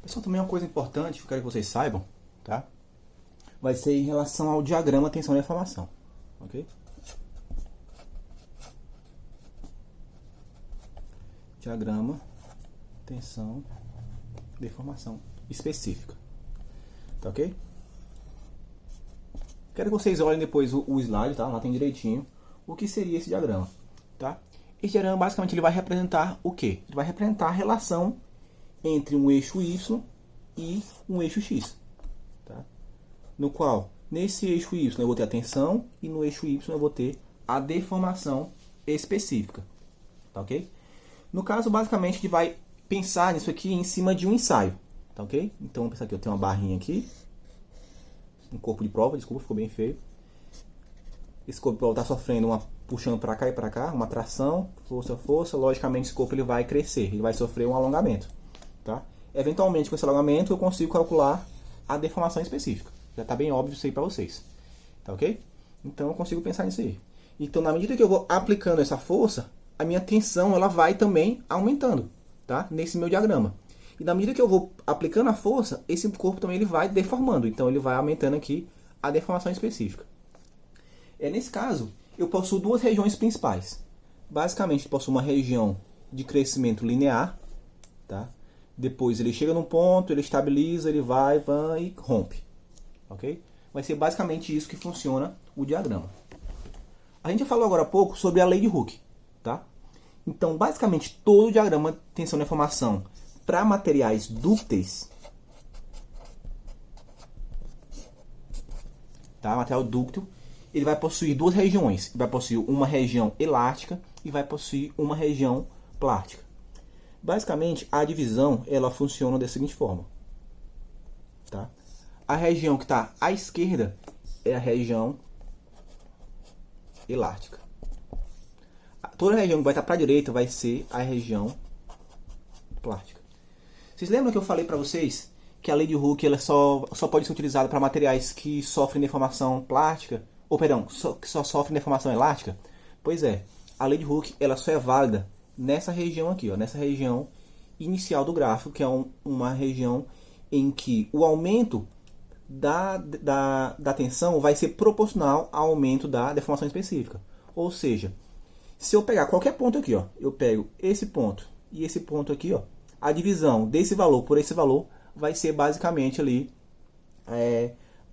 Pessoal, também uma coisa importante, que eu quero que vocês saibam, tá? Vai ser em relação ao diagrama tensão e deformação, ok? Diagrama, tensão, deformação específica, tá ok? Quero que vocês olhem depois o slide, tá? Lá tem direitinho o que seria esse diagrama, tá? Esse diagrama basicamente ele vai representar o quê? Ele vai representar a relação entre um eixo Y e um eixo X, tá? No qual, nesse eixo Y eu vou ter a tensão e no eixo Y eu vou ter a deformação específica, tá ok? No caso, basicamente, a gente vai pensar nisso aqui em cima de um ensaio, tá ok? Então, vamos pensar aqui, eu tenho uma barrinha aqui, um corpo de prova, desculpa, ficou bem feio. Esse corpo de prova está sofrendo uma puxando para cá e para cá, uma tração, força, força, logicamente esse corpo ele vai crescer, ele vai sofrer um alongamento, tá? Eventualmente, com esse alongamento, eu consigo calcular a deformação específica. Já está bem óbvio isso aí para vocês, tá ok? Então, eu consigo pensar nisso aí. Então, na medida que eu vou aplicando essa força, a minha tensão ela vai também aumentando, tá? Nesse meu diagrama. E na medida que eu vou aplicando a força, esse corpo também ele vai deformando. Então ele vai aumentando aqui a deformação específica. Nesse caso, eu possuo duas regiões principais. Basicamente, eu possuo uma região de crescimento linear, tá? Depois ele chega num ponto, ele estabiliza, ele vai e rompe, ok? Vai ser basicamente isso que funciona o diagrama. A gente falou agora há pouco sobre a lei de Hooke, tá? Então, basicamente, todo o diagrama de tensão e deformação para materiais dúcteis, tá? Material dúctil, ele vai possuir duas regiões. Ele vai possuir uma região elástica e vai possuir uma região plástica. Basicamente, a divisão ela funciona da seguinte forma, tá? A região que está à esquerda é a região elástica. Toda a região que vai estar para a direita vai ser a região plástica. Vocês lembram que eu falei para vocês que a lei de Hooke ela só pode ser utilizada para materiais que sofrem deformação plástica? Ou, perdão, que só sofrem deformação elástica? Pois é, a lei de Hooke ela só é válida nessa região aqui, ó, nessa região inicial do gráfico, que é uma região em que o aumento da tensão vai ser proporcional ao aumento da deformação específica. Ou seja, se eu pegar qualquer ponto aqui, ó, eu pego esse ponto e esse ponto aqui, ó, a divisão desse valor por esse valor vai ser basicamente ali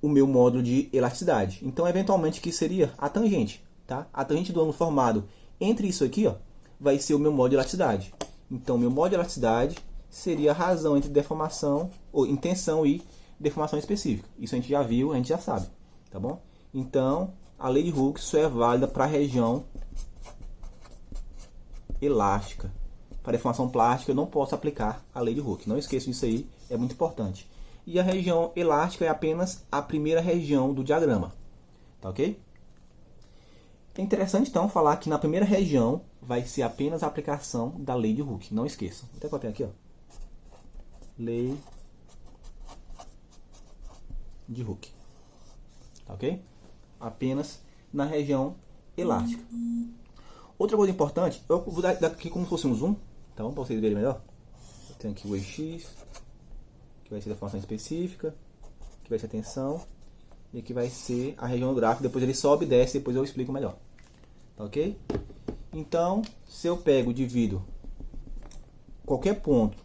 o meu módulo de elasticidade. Então, eventualmente, que seria a tangente, tá? A tangente do ângulo formado entre isso aqui, ó, vai ser o meu módulo de elasticidade. Então, meu módulo de elasticidade seria a razão entre deformação, ou em tensão e deformação específica. Isso a gente já viu, a gente já sabe, tá bom? Então, a lei de Hooke só é válida para a região elástica. Para deformação plástica, eu não posso aplicar a lei de Hooke. Não esqueçam disso aí, é muito importante. E a região elástica é apenas a primeira região do diagrama. Tá ok? É interessante, então, falar que na primeira região vai ser apenas a aplicação da lei de Hooke. Não esqueçam. Vou até colocar aqui, ó. Lei de Hooke. Tá ok? Apenas na região elástica. Outra coisa importante, eu vou dar aqui como se fosse um zoom, tá bom? Para vocês verem melhor. Eu tenho aqui o eixo X, que vai ser a deformação específica, que vai ser a tensão, e aqui vai ser a região do gráfico. Depois ele sobe e desce, depois eu explico melhor. Tá ok? Então, se eu pego e divido qualquer ponto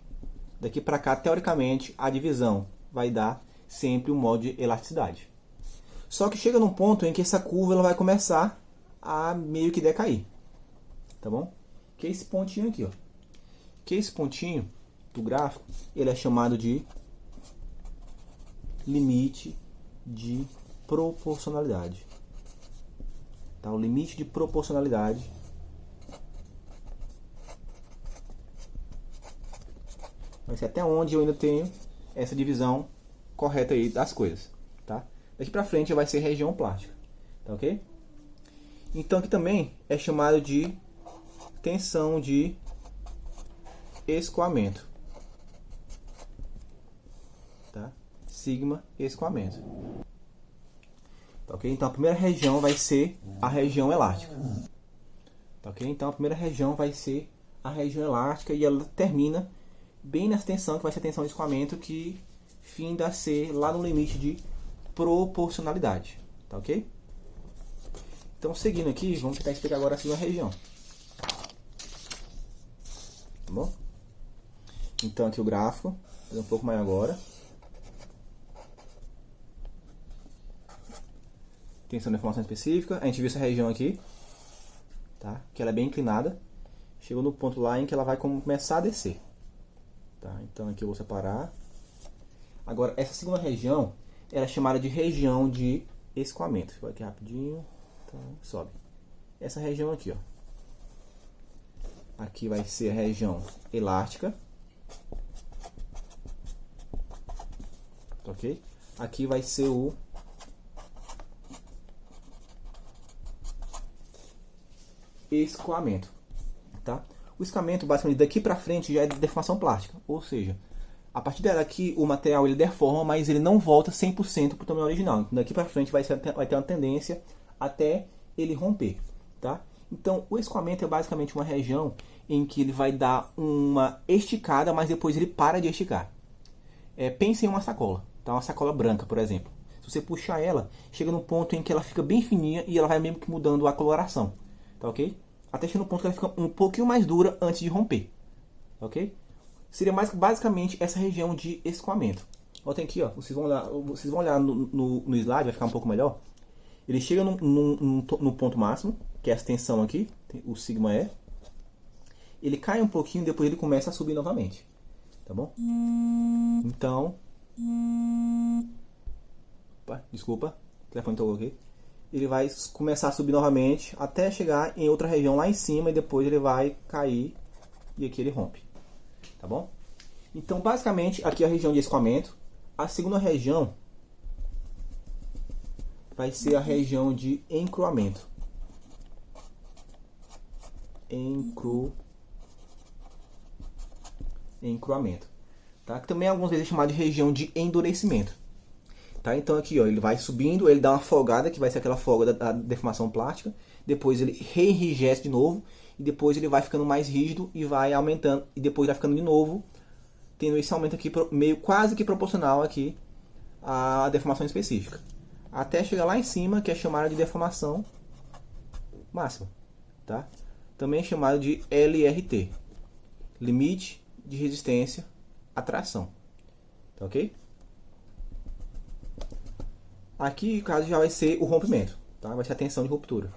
daqui para cá, teoricamente, a divisão vai dar sempre um módulo de elasticidade. Só que chega num ponto em que essa curva ela vai começar a meio que decair. Tá bom? Que é esse pontinho aqui, ó. Que esse pontinho do gráfico, ele é chamado de limite de proporcionalidade. Tá? O limite de proporcionalidade vai ser até onde eu ainda tenho essa divisão correta aí das coisas, tá? Daqui pra frente vai ser região plástica, tá ok? Então aqui também é chamado de tensão de escoamento, tá? Sigma escoamento, tá ok? Então a primeira região vai ser a região elástica, tá ok? Então a primeira região vai ser a região elástica e ela termina bem nessa tensão, que vai ser a tensão de escoamento, que finda a ser lá no limite de proporcionalidade, tá ok? Então, seguindo aqui, vamos tentar explicar agora a segunda região. Tá bom? Então, aqui o gráfico, vou fazer um pouco maior agora. Tensão de deformação específica, a gente viu essa região aqui, tá? Que ela é bem inclinada. Chegou no ponto lá em que ela vai começar a descer. Tá? Então, aqui eu vou separar. Agora, essa segunda região, ela é chamada de região de escoamento. Vou aqui rapidinho. Tá, sobe. Essa região aqui, ó. Aqui vai ser a região elástica. Ok? Aqui vai ser o escoamento. Tá? O escoamento, basicamente, daqui para frente já é de deformação plástica. Ou seja, a partir daqui o material ele deforma, mas ele não volta 100% para o tamanho original. Então, daqui para frente vai ter uma tendência até ele romper, tá? Então, o escoamento é basicamente uma região em que ele vai dar uma esticada, mas depois ele para de esticar. Pense em uma sacola, tá? Uma sacola branca, por exemplo. Se você puxar ela, chega num ponto em que ela fica bem fininha e ela vai mesmo que mudando a coloração, tá ok? Até chegar no ponto que ela fica um pouquinho mais dura antes de romper, tá ok? Seria basicamente essa região de escoamento. Olha aqui, ó, vocês vão olhar no slide, vai ficar um pouco melhor. Ele chega no ponto máximo, que é essa tensão aqui, o sigma E. Ele cai um pouquinho e depois ele começa a subir novamente. Tá bom? Então... Opa, desculpa, o telefone tocou aqui. Ele vai começar a subir novamente até chegar em outra região lá em cima e depois ele vai cair e aqui ele rompe. Tá bom? Então, basicamente, aqui é a região de escoamento. A segunda região vai ser a região de encruamento. Encruamento. Tá? Que também algumas vezes é chamado de região de endurecimento. Tá? Então aqui, ó, ele vai subindo, ele dá uma folgada, que vai ser aquela folga da deformação plástica. Depois ele reenrijece de novo. E depois ele vai ficando mais rígido e vai aumentando. E depois vai ficando de novo, tendo esse aumento aqui meio quase que proporcional aqui à deformação específica. Até chegar lá em cima, que é chamada de deformação máxima. Tá? Também é chamado de LRT. Limite de resistência à tração. Tá ok? Aqui, no caso, já vai ser o rompimento. Tá? Vai ser a tensão de ruptura.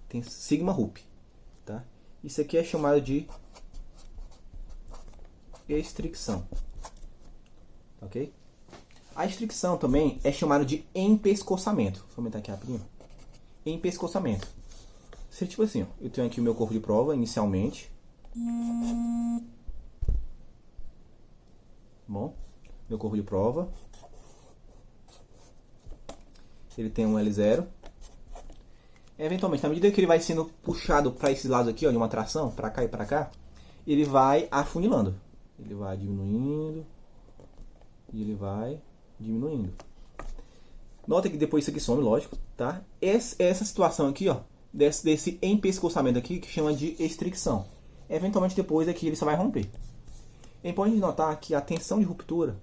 Tem sigma rup. Tá? Isso aqui é chamado de estricção. Ok? A estricção também é chamada de empescoçamento. Vou aumentar aqui rapidinho. Empescoçamento. Seria tipo assim, ó, eu tenho aqui o meu corpo de prova inicialmente. Bom, meu corpo de prova. Ele tem um L0. Eventualmente, na medida que ele vai sendo puxado para esses lados aqui, ó, de uma tração, para cá e para cá, ele vai afunilando. Ele vai diminuindo e ele vai diminuindo. Nota que depois isso aqui some, lógico, tá? Essa situação aqui, ó, desse empescoçamento aqui, que chama de estricção. Eventualmente depois aqui ele só vai romper. É importante notar que a tensão de ruptura,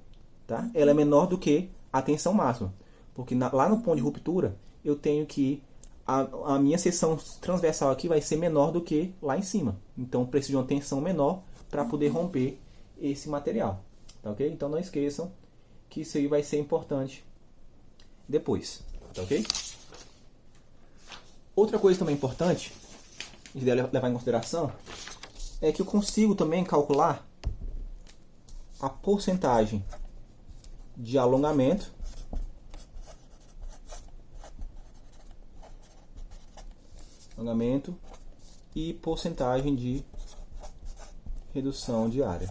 tá? Ela é menor do que a tensão máxima. Porque lá no ponto de ruptura, eu tenho que a minha seção transversal aqui vai ser menor do que lá em cima. Então, preciso de uma tensão menor para poder romper esse material. Tá ok? Então, não esqueçam que isso aí vai ser importante depois. Tá ok? Outra coisa também importante, que deve levar em consideração, é que eu consigo também calcular a porcentagem de alongamento e porcentagem de redução de área,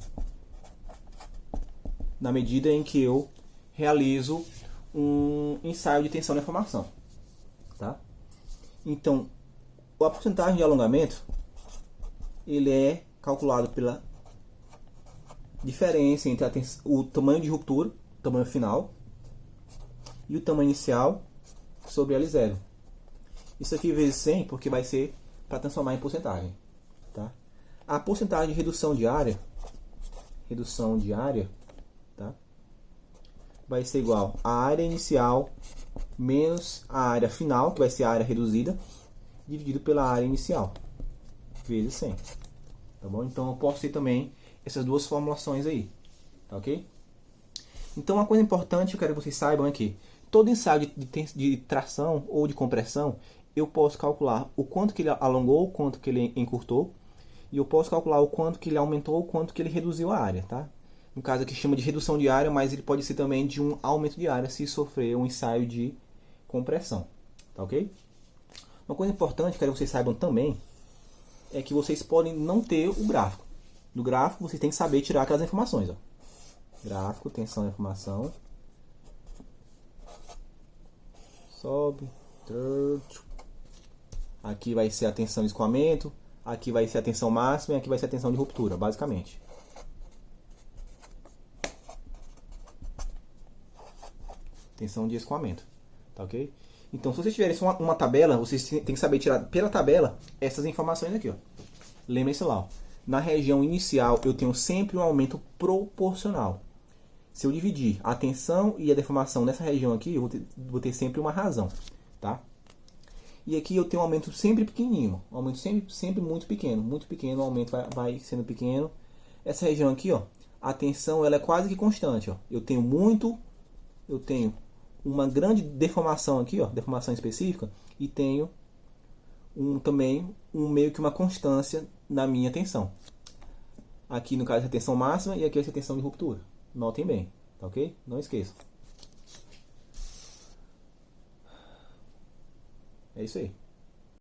na medida em que eu realizo um ensaio de tensão e deformação, tá? Então, a porcentagem de alongamento ele é calculado pela diferença entre o tamanho de ruptura, o tamanho final, e o tamanho inicial sobre L0. Isso aqui vezes 100 porque vai ser para transformar em porcentagem. Tá? A porcentagem de redução de área, tá? Vai ser igual a área inicial menos a área final, que vai ser a área reduzida, dividido pela área inicial, vezes 100. Tá bom? Então eu posso ter também essas duas formulações aí, tá ok? Então uma coisa importante que eu quero que vocês saibam é que todo ensaio de tração ou de compressão, eu posso calcular o quanto que ele alongou, o quanto que ele encurtou, e eu posso calcular o quanto que ele aumentou, o quanto que ele reduziu a área, tá? No caso aqui chama de redução de área, mas ele pode ser também de um aumento de área se sofrer um ensaio de compressão, tá ok? Uma coisa importante que eu quero que vocês saibam também é que vocês podem não ter o gráfico. No gráfico vocês têm que saber tirar aquelas informações, ó. Gráfico, tensão e informação. Sobe. Aqui vai ser a tensão de escoamento. Aqui vai ser a tensão máxima e aqui vai ser a tensão de ruptura, basicamente. Tensão de escoamento, tá ok? Então, se vocês tiverem uma tabela, vocês têm que saber tirar pela tabela essas informações aqui, ó. Lembrem-se lá, ó. Na região inicial eu tenho sempre um aumento proporcional. Se eu dividir a tensão e a deformação nessa região aqui, eu vou ter sempre uma razão, tá? E aqui eu tenho um aumento sempre pequenininho, um aumento sempre muito pequeno, o aumento vai sendo pequeno. Essa região aqui, ó, a tensão ela é quase que constante, ó. Eu tenho uma grande deformação aqui, ó, deformação específica, e tenho também meio que uma constância na minha tensão. Aqui no caso é a tensão máxima e aqui é a tensão de ruptura. Notem bem, tá ok? Não esqueçam. É isso aí.